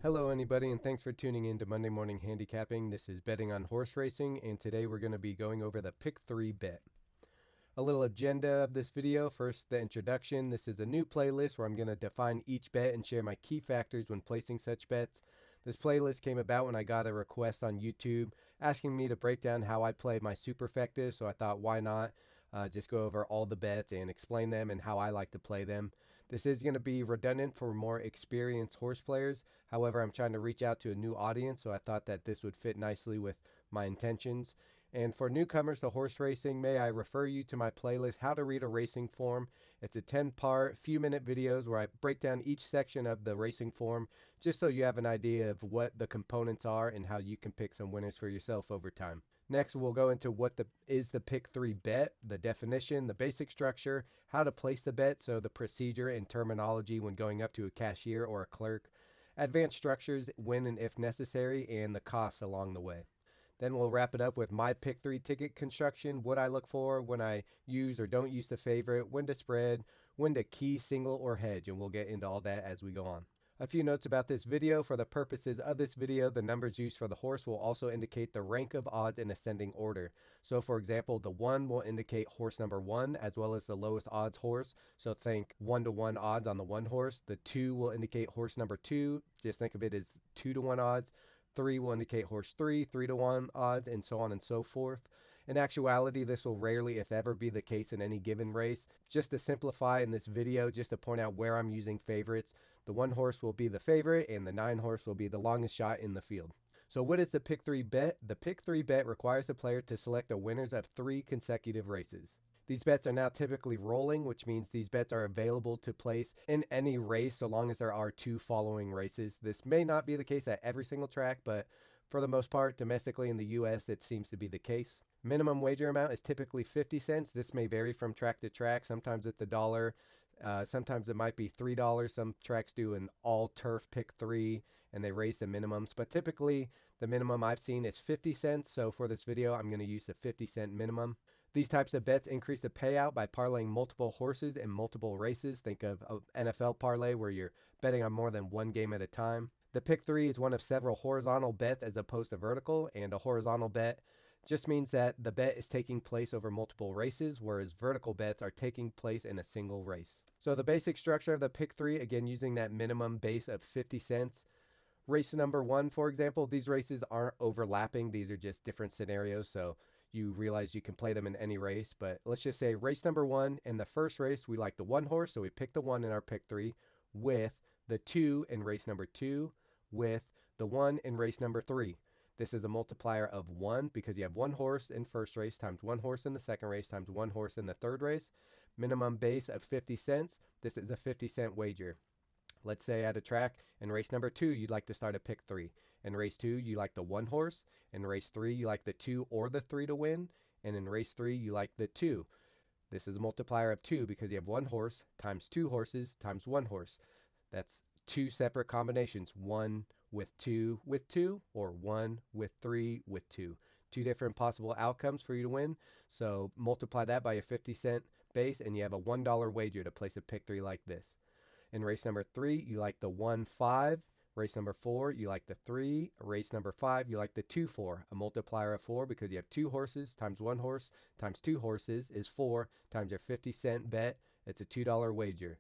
Hello anybody, and thanks for tuning in to Monday Morning Handicapping. This is Betting on Horse Racing, and today we're going to be going over the Pick 3 bet. A little agenda of this video. First, the introduction. This is a new playlist where I'm going to define each bet and share my key factors when placing such bets. This playlist came about when I got a request on YouTube asking me to break down how I play my superfecta, so I thought why not just go over all the bets and explain them and how I like to play them. This is going to be redundant for more experienced horse players. However, I'm trying to reach out to a new audience, so I thought that this would fit nicely with my intentions. And for newcomers to horse racing, may I refer you to my playlist, How to Read a Racing Form. It's a 10-part, few-minute videos where I break down each section of the racing form, just so you have an idea of what the components are and how you can pick some winners for yourself over time. Next, we'll go into what is the Pick 3 bet, the definition, the basic structure, how to place the bet, so the procedure and terminology when going up to a cashier or a clerk, advanced structures when and if necessary, and the costs along the way. Then we'll wrap it up with my Pick 3 ticket construction, what I look for when I use or don't use the favorite, when to spread, when to key, single, or hedge, and we'll get into all that as we go on. A few notes about this video. For the purposes of this video, the numbers used for the horse will also indicate the rank of odds in ascending order. So for example, the 1 will indicate horse number 1 as well as the lowest odds horse. So think 1-to-1 odds on the 1 horse. The 2 will indicate horse number 2. Just think of it as 2-to-1 odds. 3 will indicate horse 3, 3-to-1 odds, and so on and so forth. In actuality, this will rarely, if ever, be the case in any given race. Just to simplify in this video, just to point out where I'm using favorites, the 1 horse will be the favorite, and the 9 horse will be the longest shot in the field. So what is the Pick 3 bet? The Pick 3 bet requires the player to select the winners of 3 consecutive races. These bets are now typically rolling, which means these bets are available to place in any race so long as there are 2 following races. This may not be the case at every single track, but for the most part, domestically in the US, it seems to be the case. Minimum wager amount is typically 50 cents. This may vary from track to track. Sometimes it's $1. Sometimes it might be $3. Some tracks do an all turf Pick 3 and they raise the minimums, but typically the minimum I've seen is 50 cents. So for this video, I'm going to use the 50-cent minimum. These types of bets increase the payout by parlaying multiple horses in multiple races. Think of an NFL parlay where you're betting on more than one game at a time. The Pick 3 is one of several horizontal bets as opposed to vertical, and a horizontal bet just means that the bet is taking place over multiple races, whereas vertical bets are taking place in a single race. So the basic structure of the Pick 3, again using that minimum base of 50 cents. Race number 1, for example, these races aren't overlapping. These are just different scenarios, so you realize you can play them in any race. But let's just say race number 1, in the first race, we like the 1 horse, so we pick the 1 in our Pick 3 with the 2 in race number 2 with the 1 in race number 3. This is a multiplier of 1 because you have 1 horse in first race times 1 horse in the second race times 1 horse in the third race. Minimum base of 50 cents. This is a 50-cent wager. Let's say at a track in race number 2, you'd like to start a Pick 3. In race 2, you like the 1 horse. In race 3, you like the 2 or the 3 to win. And in race 3, you like the 2. This is a multiplier of 2 because you have 1 horse times 2 horses times 1 horse. That's 2 separate combinations, 1 with 2 or 1 with 3 with 2. 2 different possible outcomes for you to win. So multiply that by a 50-cent base and you have a $1 wager to place a Pick 3 like this. In race number 3, you like the 1-5. Race number 4, you like the 3. Race number 5, you like the 2-4. A multiplier of 4 because you have 2 horses times 1 horse times 2 horses is 4 times your 50-cent bet. It's a $2 wager.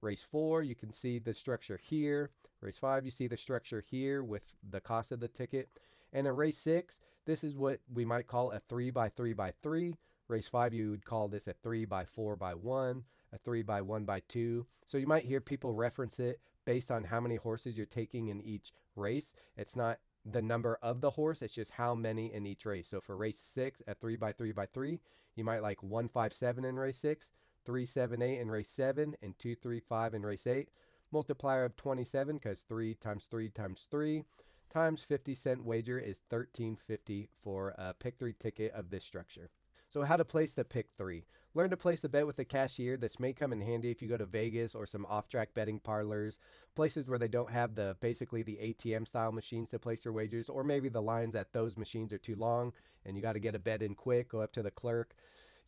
Race 4, you can see the structure here. Race 5, you see the structure here with the cost of the ticket. And in race 6, this is what we might call a 3x3x3. Race 5, you would call this a 3x4x1, a 3x1x2. So you might hear people reference it based on how many horses you're taking in each race. It's not the number of the horse, it's just how many in each race. So for race 6, a 3x3x3, you might like 1-5-7 in race 6, 3-7-8 in race 7, and 2-3-5 in race 8. Multiplier of 27 because 3 times 3 times 3 times 50-cent wager is $13.50 for a Pick 3 ticket of this structure. So how to place the Pick 3. Learn to place the bet with a cashier. This may come in handy if you go to Vegas or some off-track betting parlors, places where they don't have basically the ATM style machines to place your wagers, or maybe the lines at those machines are too long and you got to get a bet in quick, go up to the clerk.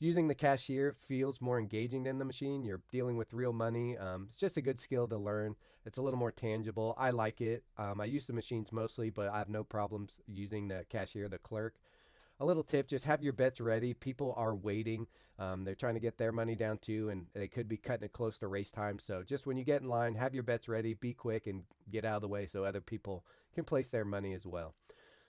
Using the cashier feels more engaging than the machine. You're dealing with real money. It's just a good skill to learn. It's a little more tangible. I like it. I use the machines mostly, but I have no problems using the cashier, the clerk. A little tip, just have your bets ready. People are waiting. They're trying to get their money down too, and they could be cutting it close to race time. So just when you get in line, have your bets ready, be quick, and get out of the way so other people can place their money as well.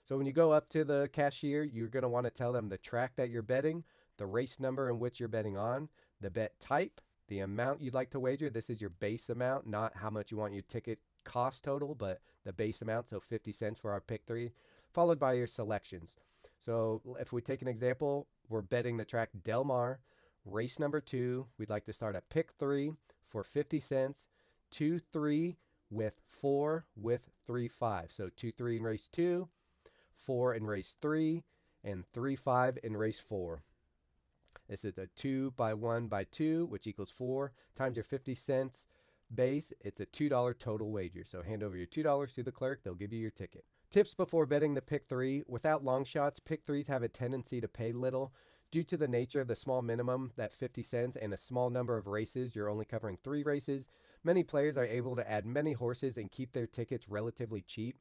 So when you go up to the cashier, you're going to want to tell them the track that you're betting, the race number in which you're betting on, the bet type, the amount you'd like to wager. This is your base amount, not how much you want your ticket cost total, but the base amount, so 50 cents for our pick three, followed by your selections. So if we take an example, we're betting the track Del Mar, race number 2. We'd like to start at pick 3 for 50 cents, 2-3 with 4 with 3-5. So 2-3 in race 2, 4 in race 3, and 3-5 in race 4. This is a 2 by 1 by 2, which equals 4 times your 50 cents base. It's a $2 total wager. So hand over your $2 to the clerk. They'll give you your ticket. Tips before betting the pick three. Without long shots, pick threes have a tendency to pay little. Due to the nature of the small minimum, that 50 cents, and a small number of races, you're only covering 3 races, many players are able to add many horses and keep their tickets relatively cheap.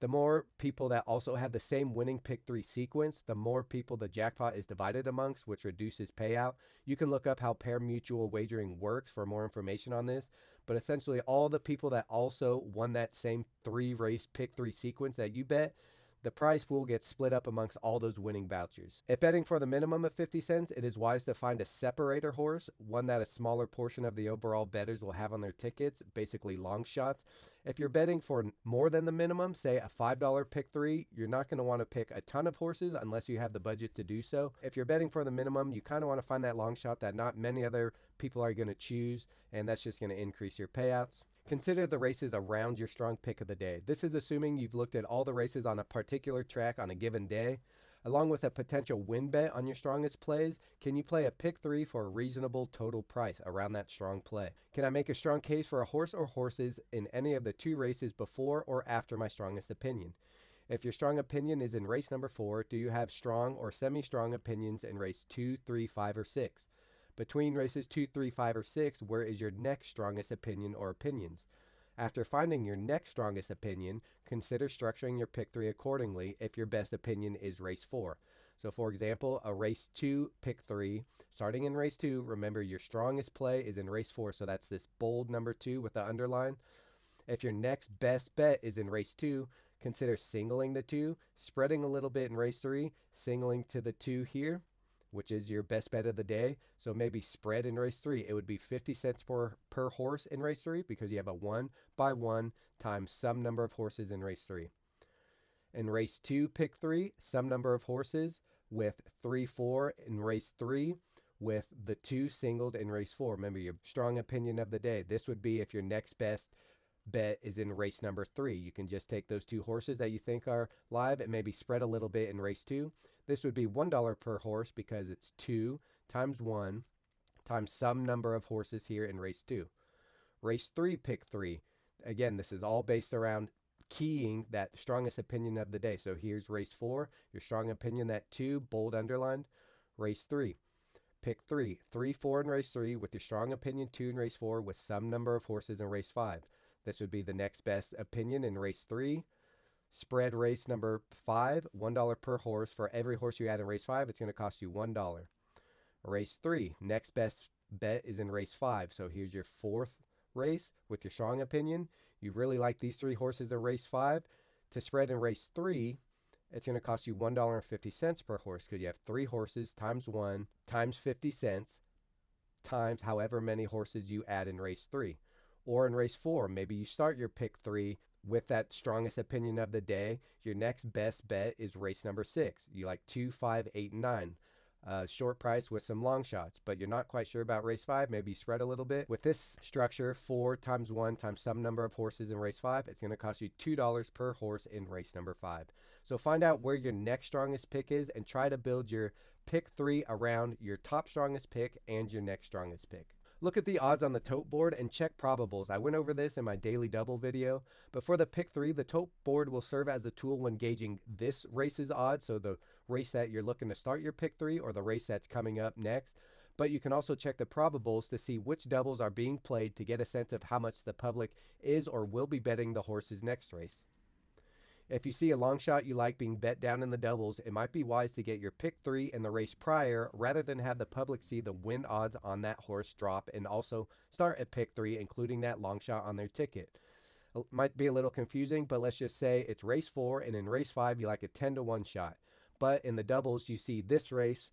The more people that also have the same winning pick 3 sequence, the more people the jackpot is divided amongst, which reduces payout. You can look up how pari-mutuel wagering works for more information on this, but essentially all the people that also won that same 3 race pick 3 sequence that you bet, the prize pool gets split up amongst all those winning vouchers. If betting for the minimum of 50 cents, it is wise to find a separator horse, one that a smaller portion of the overall bettors will have on their tickets, basically long shots. If you're betting for more than the minimum, say a $5 pick 3, you're not going to want to pick a ton of horses unless you have the budget to do so. If you're betting for the minimum, you kind of want to find that long shot that not many other people are going to choose, and that's just going to increase your payouts. Consider the races around your strong pick of the day. This is assuming you've looked at all the races on a particular track on a given day. Along with a potential win bet on your strongest plays, can you play a pick 3 for a reasonable total price around that strong play? Can I make a strong case for a horse or horses in any of the 2 races before or after my strongest opinion? If your strong opinion is in race number 4, do you have strong or semi-strong opinions in race 2, 3, 5, or 6? Between races 2, 3, 5, or 6, where is your next strongest opinion or opinions? After finding your next strongest opinion, consider structuring your pick 3 accordingly if your best opinion is race 4. So for example, a race 2 pick 3, starting in race 2, remember your strongest play is in race 4, so that's this bold number 2 with the underline. If your next best bet is in race 2, consider singling the 2, spreading a little bit in race 3, singling to the 2 here, which is your best bet of the day. So maybe spread in race 3. It would be 50 cents per horse in race 3 because you have a 1 by 1 times some number of horses in race 3. In race 2, pick 3, some number of horses with 3, 4 in race 3 with the 2 singled in race 4. Remember your strong opinion of the day. This would be if your next best bet is in race number 3. You can just take those 2 horses that you think are live and maybe spread a little bit in race 2. This would be $1 per horse because it's 2 times 1 times some number of horses here in race 2. Race 3, pick 3. Again, this is all based around keying that strongest opinion of the day. So here's race 4, your strong opinion, that 2, bold underlined. Race 3, pick 3. 3, 4 in race 3 with your strong opinion 2 in race 4 with some number of horses in race 5. This would be the next best opinion in race 3. Spread race number 5, $1 per horse. For every horse you add in race 5, it's going to cost you $1. Race 3, next best bet is in race 5. So here's your 4th race with your strong opinion. You really like these 3 horses in race 5. To spread in race 3, it's going to cost you $1.50 per horse because you have 3 horses times 1 times 50 cents times however many horses you add in race 3. Or in race 4, maybe you start your pick 3 with that strongest opinion of the day. Your next best bet is race number 6. You like 2, 5, 8, and 9. Short price with some long shots, but you're not quite sure about race 5. Maybe you spread a little bit. With this structure, 4 times 1 times some number of horses in race 5, it's going to cost you $2 per horse in race number 5. So find out where your next strongest pick is and try to build your pick 3 around your top strongest pick and your next strongest pick. Look at the odds on the tote board and check probables. I went over this in my daily double video, but for the pick 3, the tote board will serve as a tool when gauging this race's odds, so the race that you're looking to start your pick 3 or the race that's coming up next. But you can also check the probables to see which doubles are being played to get a sense of how much the public is or will be betting the horse's next race. If you see a long shot you like being bet down in the doubles, it might be wise to get your pick 3 in the race prior rather than have the public see the win odds on that horse drop and also start at pick 3, including that long shot on their ticket. It might be a little confusing, but let's just say it's race 4 and in race 5 you like a 10-to-1 shot. But in the doubles you see this race,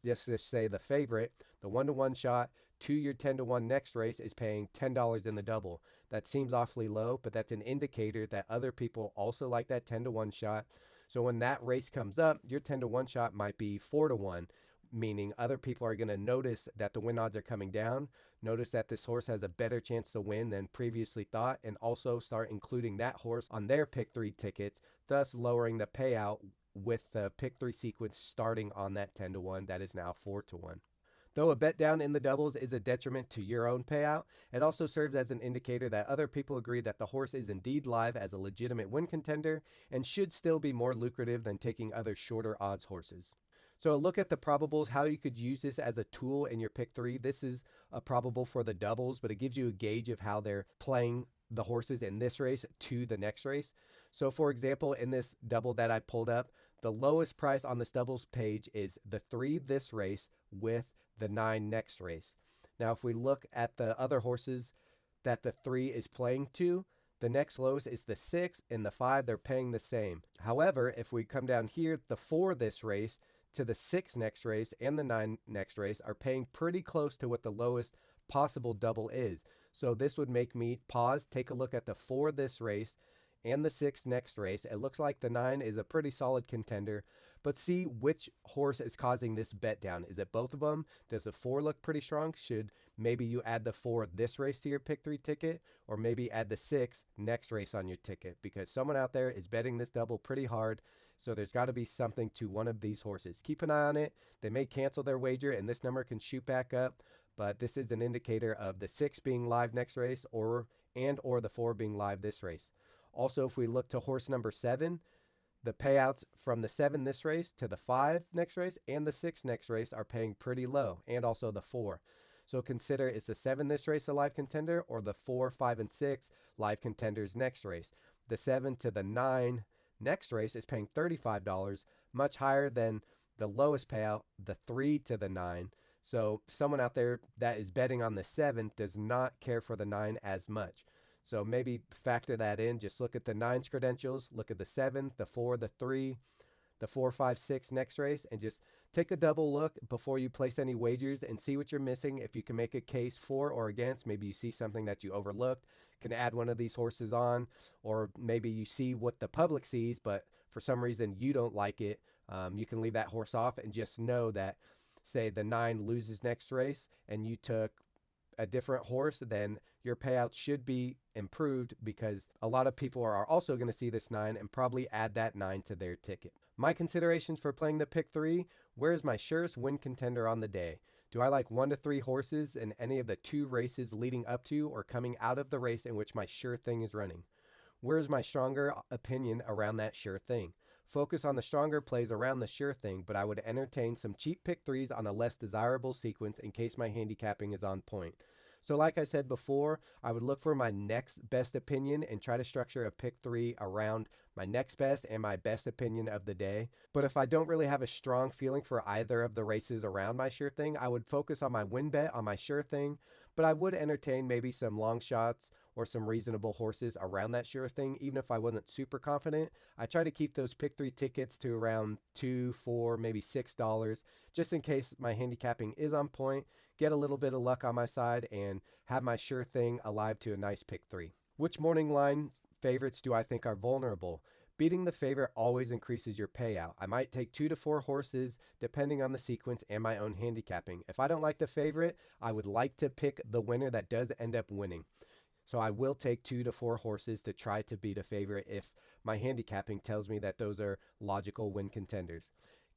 just say the favorite, the 1-to-1 shot to your 10-to-1 next race is paying $10 in the double. That seems awfully low, but that's an indicator that other people also like that 10-to-1 shot. So when that race comes up, your 10-to-1 shot might be 4-to-1, meaning other people are going to notice that the win odds are coming down, notice that this horse has a better chance to win than previously thought, and also start including that horse on their pick 3 tickets, thus lowering the payout with the pick 3 sequence starting on that 10-to-1 that is now 4-to-1. Though a bet down in the doubles is a detriment to your own payout, it also serves as an indicator that other people agree that the horse is indeed live as a legitimate win contender and should still be more lucrative than taking other shorter odds horses. So a look at the probables, how you could use this as a tool in your pick 3. This is a probable for the doubles, but it gives you a gauge of how they're playing the horses in this race to the next race. So for example, in this double that I pulled up, the lowest price on this doubles page is the 3 this race with the 9 next race. Now if we look at the other horses that the 3 is playing to, the next lowest is the 6 and the 5, they're paying the same. However, if we come down here, the 4 this race to the 6 next race and the 9 next race are paying pretty close to what the lowest possible double is. So this would make me pause, take a look at the 4 this race and the 6 next race. It looks like the 9 is a pretty solid contender, but see which horse is causing this bet down. Is it both of them? Does the 4 look pretty strong? Should maybe you add the 4 this race to your pick 3 ticket, or maybe add the 6 next race on your ticket, because someone out there is betting this double pretty hard. So there's got to be something to one of these horses. Keep an eye on it. They may cancel their wager and this number can shoot back up, but this is an indicator of the 6 being live next race or the 4 being live this race. Also, if we look to horse number 7, the payouts from the 7 this race to the 5 next race and the 6 next race are paying pretty low, and also the 4. So consider, is the 7 this race a live contender, or the 4, 5, and 6 live contenders next race? The 7 to the 9 next race is paying $35, much higher than the lowest payout, the 3 to the 9. So someone out there that is betting on the 7 does not care for the 9 as much. So maybe factor that in. Just look at the 9's credentials, look at the 7, the 4, the 3, the 4, 5, 6 next race, and just take a double look before you place any wagers and see what you're missing. If you can make a case for or against, maybe you see something that you overlooked, can add one of these horses on, or maybe you see what the public sees, but for some reason you don't like it. You can leave that horse off and just know that, say the 9 loses next race and you took a different horse, then your payout should be improved, because a lot of people are also going to see this 9 and probably add that 9 to their ticket. My considerations for playing the pick 3: where's my surest win contender on the day? Do I like 1 to 3 horses in any of the 2 races leading up to or coming out of the race in which my sure thing is running? Where's my stronger opinion around that sure thing? Focus on the stronger plays around the sure thing, but I would entertain some cheap pick 3s on a less desirable sequence in case my handicapping is on point. So like I said before, I would look for my next best opinion and try to structure a pick 3 around my next best and my best opinion of the day. But if I don't really have a strong feeling for either of the races around my sure thing, I would focus on my win bet on my sure thing, but I would entertain maybe some long shots or some reasonable horses around that sure thing, even if I wasn't super confident. I try to keep those pick 3 tickets to around $2, $4, maybe $6, just in case my handicapping is on point, get a little bit of luck on my side, and have my sure thing alive to a nice pick 3. Which morning line favorites do I think are vulnerable? Beating the favorite always increases your payout. I might take 2 to 4 horses depending on the sequence and my own handicapping. If I don't like the favorite, I would like to pick the winner that does end up winning. So I will take 2 to 4 horses to try to beat a favorite if my handicapping tells me that those are logical win contenders.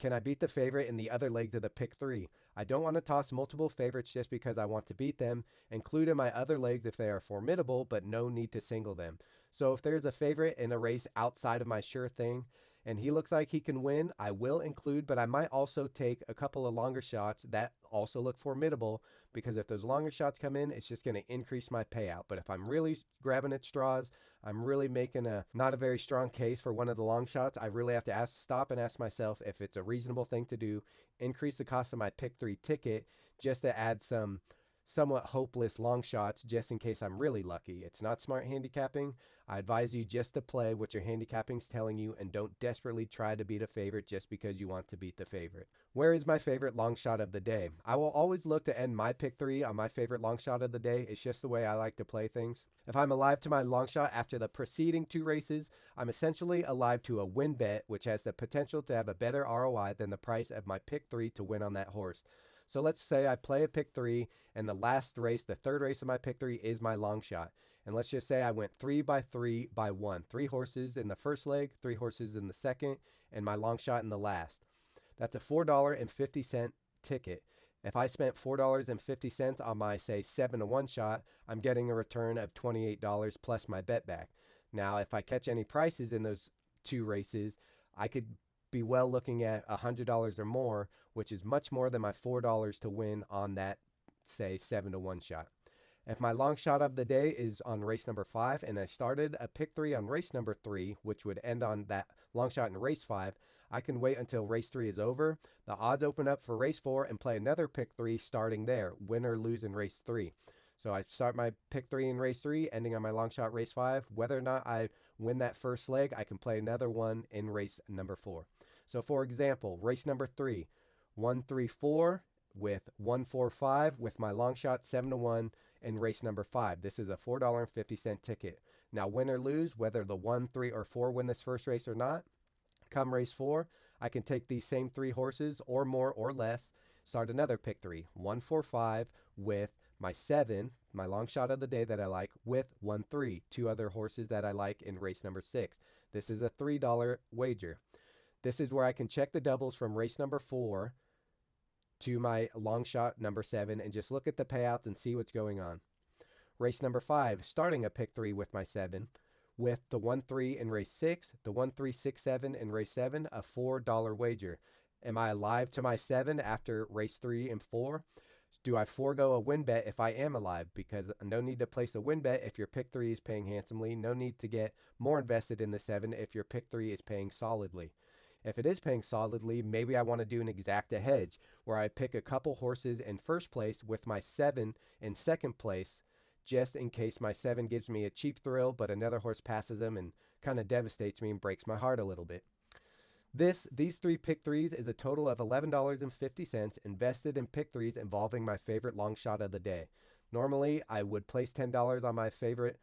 Can I beat the favorite in the other legs of the pick three? I don't want to toss multiple favorites just because I want to beat them. Include in my other legs if they are formidable, but no need to single them. So if there's a favorite in a race outside of my sure thing, and he looks like he can win, I will include, but I might also take a couple of longer shots that also look formidable, because if those longer shots come in, it's just going to increase my payout. But if I'm really grabbing at straws, I'm really making a not a very strong case for one of the long shots, I really have to stop and ask myself if it's a reasonable thing to do, increase the cost of my pick three ticket just to add some somewhat hopeless long shots just in case I'm really lucky. It's not smart handicapping. I advise you just to play what your handicapping's telling you and don't desperately try to beat a favorite just because you want to beat the favorite. Where is my favorite long shot of the day? I will always look to end my pick three on my favorite long shot of the day. It's just the way I like to play things. If I'm alive to my long shot after the preceding two races, I'm essentially alive to a win bet, which has the potential to have a better ROI than the price of my pick three to win on that horse. So let's say I play a pick three and the last race, the third race of my pick three, is my long shot. And let's just say I went 3 by 3 by 1. 3 horses in the first leg, 3 horses in the second, and my long shot in the last. That's a $4.50 ticket. If I spent $4.50 on my, say, 7-to-1 shot, I'm getting a return of $28 plus my bet back. Now, if I catch any prices in those two races, I could be well looking at $100 or more, which is much more than my $4 to win on that, say, 7-to-1 shot. If my long shot of the day is on race number 5 and I started a pick 3 on race number 3, which would end on that long shot in race 5, I can wait until race 3 is over. The odds open up for race 4 and play another pick 3 starting there, win or lose in race 3. So I start my pick 3 in race 3, ending on my long shot race 5. Whether or not I win that first leg, I can play another one in race number 4. So for example, race number 3, 1-3-4 with 1-4-5 with my long shot 7-to-1 in race number 5. This is a $4.50 ticket. Now win or lose, whether the 1, 3, or 4 win this first race or not, come race 4, I can take these same 3 horses or more or less, start another pick 3, 1-4-5 with my 7, my long shot of the day that I like, with 1-3, 2 other horses that I like in race number 6. This is a $3 wager. This is where I can check the doubles from race number 4 to my long shot number 7 and just look at the payouts and see what's going on. Race number 5, starting a pick 3 with my 7, with the 1-3 in race 6, the 1-3-6-7 in race 7, a $4 wager. Am I alive to my 7 after race 3 and 4? Do I forego a win bet if I am alive? Because no need to place a win bet if your pick 3 is paying handsomely. No need to get more invested in the 7 if your pick 3 is paying solidly. If it is paying solidly, maybe I want to do an exacta hedge where I pick a couple horses in first place with my 7 in second place, just in case my 7 gives me a cheap thrill, but another horse passes him and kind of devastates me and breaks my heart a little bit. These 3 pick 3s is a total of $11.50 invested in pick 3s involving my favorite long shot of the day. Normally, I would place $10 on my favorite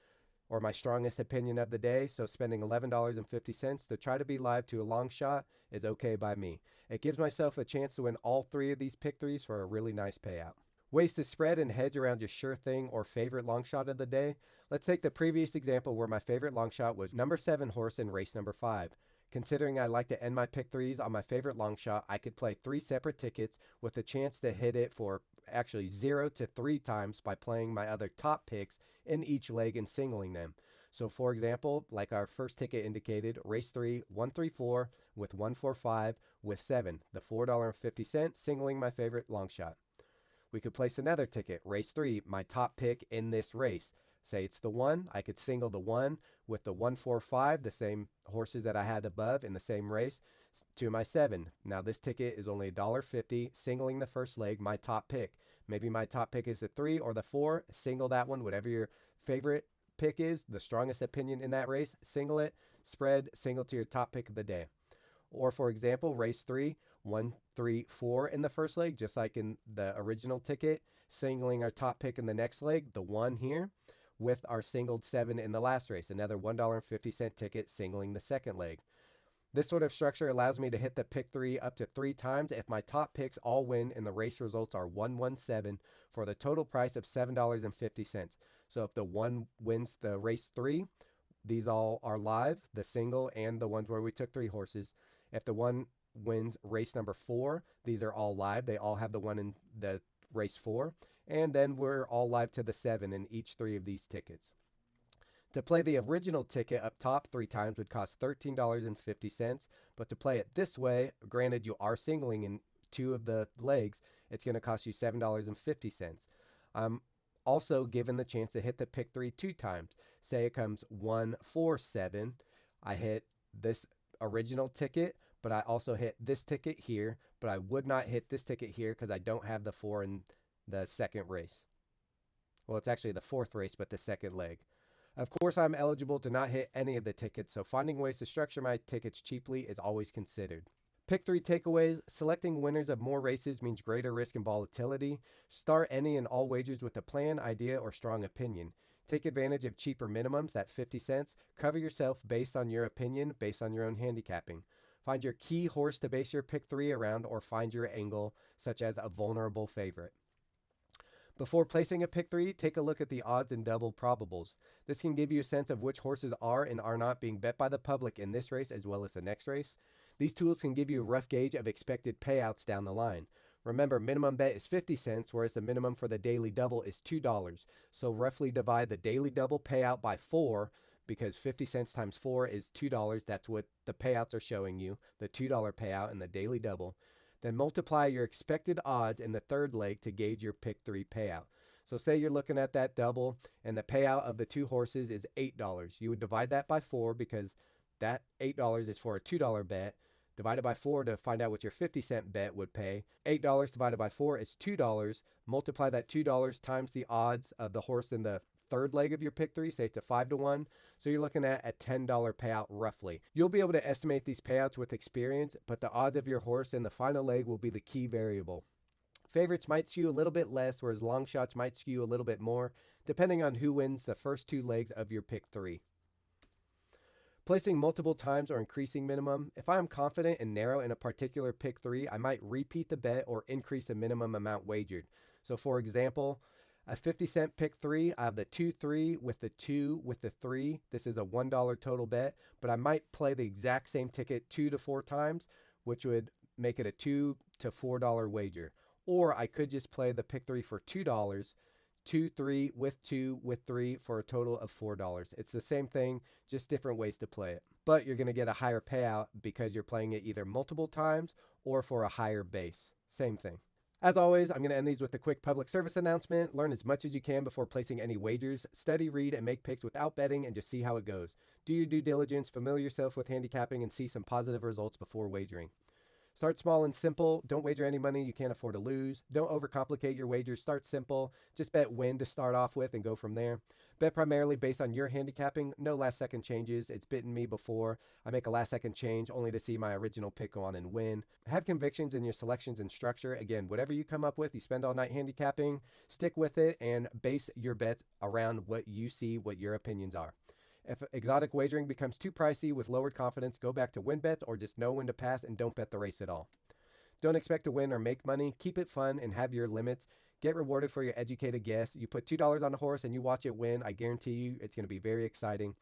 or my strongest opinion of the day, so spending $11.50 to try to be live to a long shot is okay by me. It gives myself a chance to win all 3 of these pick 3s for a really nice payout. Ways to spread and hedge around your sure thing or favorite long shot of the day. Let's take the previous example where my favorite long shot was number 7 horse in race number 5. Considering I like to end my pick 3s on my favorite long shot, I could play 3 separate tickets with a chance to hit it for actually 0 to 3 times by playing my other top picks in each leg and singling them. So for example, like our first ticket indicated, race 3, 1-3-4 with 1-4-5 with 7, the $4.50 singling my favorite long shot. We could place another ticket, race 3, my top pick in this race. Say it's the 1, I could single the 1 with the 1-4-5, the same horses that I had above in the same race, to my 7. Now this ticket is only $1.50, singling the first leg, my top pick. Maybe my top pick is the 3 or the 4, single that one, whatever your favorite pick is, the strongest opinion in that race, single it, spread, single to your top pick of the day. Or for example, race 3, 1-3-4 in the first leg, just like in the original ticket, singling our top pick in the next leg, the 1 here, with our singled 7 in the last race, another $1.50 ticket singling the second leg. This sort of structure allows me to hit the pick 3 up to 3 times if my top picks all win and the race results are 1-1-7 for the total price of $7.50. So if the 1 wins the race 3, these all are live, the single and the ones where we took 3 horses. If the 1 wins race number 4. These are all live. They all have the one in the race 4. And then we're all live to the 7 in each 3 of these tickets. To play the original ticket up top 3 times would cost $13.50, but to play it this way, granted you are singling in 2 of the legs, it's going to cost you $7.50. I'm also given the chance to hit the pick 3 2 times. Say it comes 1, 4, 7. I hit this original ticket, but I also hit this ticket here, but I would not hit this ticket here because I don't have the 4 in the second race. Well, it's actually the 4th race, but the second leg. Of course, I'm eligible to not hit any of the tickets, so finding ways to structure my tickets cheaply is always considered. Pick 3 takeaways. Selecting winners of more races means greater risk and volatility. Start any and all wagers with a plan, idea, or strong opinion. Take advantage of cheaper minimums, that 50 cents. Cover yourself based on your opinion, based on your own handicapping. Find your key horse to base your pick 3 around, or find your angle, such as a vulnerable favorite. Before placing a pick 3, take a look at the odds and double probables. This can give you a sense of which horses are and are not being bet by the public in this race as well as the next race. These tools can give you a rough gauge of expected payouts down the line. Remember, minimum bet is 50 cents, whereas the minimum for the daily double is $2. So roughly divide the daily double payout by 4, because 50 cents times 4 is $2. That's what the payouts are showing you, the $2 payout in the daily double. Then multiply your expected odds in the third leg to gauge your pick 3 payout. So say you're looking at that double and the payout of the 2 horses is $8. You would divide that by 4 because that $8 is for a $2 bet. Divide it by 4 to find out what your 50-cent bet would pay. $8 divided by 4 is $2. Multiply that $2 times the odds of the horse in the third leg of your pick 3, say it's a 5-1. So you're looking at a $10 payout roughly. You'll be able to estimate these payouts with experience, but the odds of your horse in the final leg will be the key variable. Favorites might skew a little bit less, whereas long shots might skew a little bit more, depending on who wins the first 2 legs of your pick 3. Placing multiple times or increasing minimum. If I am confident and narrow in a particular pick 3, I might repeat the bet or increase the minimum amount wagered. So for example, a 50-cent pick 3, I have the 2-3 with the 2 with the 3. This is a $1 total bet, but I might play the exact same ticket 2 to 4 times, which would make it a $2 to $4 wager. Or I could just play the pick 3 for $2, 2, 3 with 2 with 3 for a total of $4. It's the same thing, just different ways to play it. But you're going to get a higher payout because you're playing it either multiple times or for a higher base. Same thing. As always, I'm going to end these with a quick public service announcement. Learn as much as you can before placing any wagers. Study, read, and make picks without betting and just see how it goes. Do your due diligence, familiar yourself with handicapping, and see some positive results before wagering. Start small and simple. Don't wager any money you can't afford to lose. Don't overcomplicate your wagers. Start simple. Just bet win to start off with and go from there. Bet primarily based on your handicapping. No last second changes. It's bitten me before. I make a last second change only to see my original pick go on and win. Have convictions in your selections and structure. Again, whatever you come up with, you spend all night handicapping. Stick with it and base your bets around what you see, what your opinions are. If exotic wagering becomes too pricey with lowered confidence, go back to WinBet or just know when to pass and don't bet the race at all. Don't expect to win or make money. Keep it fun and have your limits. Get rewarded for your educated guess. You put $2 on a horse and you watch it win. I guarantee you it's going to be very exciting.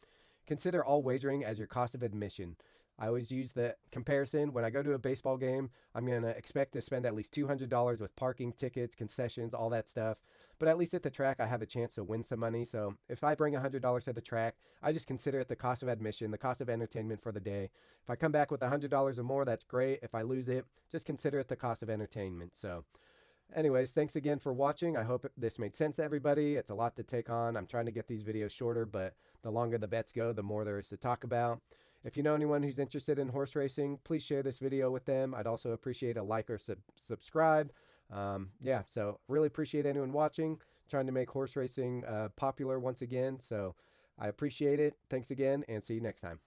Consider all wagering as your cost of admission. I always use the comparison. When I go to a baseball game, I'm going to expect to spend at least $200 with parking, tickets, concessions, all that stuff. But at least at the track, I have a chance to win some money. So if I bring $100 to the track, I just consider it the cost of admission, the cost of entertainment for the day. If I come back with $100 or more, that's great. If I lose it, just consider it the cost of entertainment. So anyways, thanks again for watching. I hope this made sense to everybody. It's a lot to take on. I'm trying to get these videos shorter, but the longer the bets go, the more there is to talk about. If you know anyone who's interested in horse racing, please share this video with them. I'd also appreciate a like or subscribe. Yeah, so really appreciate anyone watching. Trying to make horse racing popular once again. So I appreciate it. Thanks again and see you next time.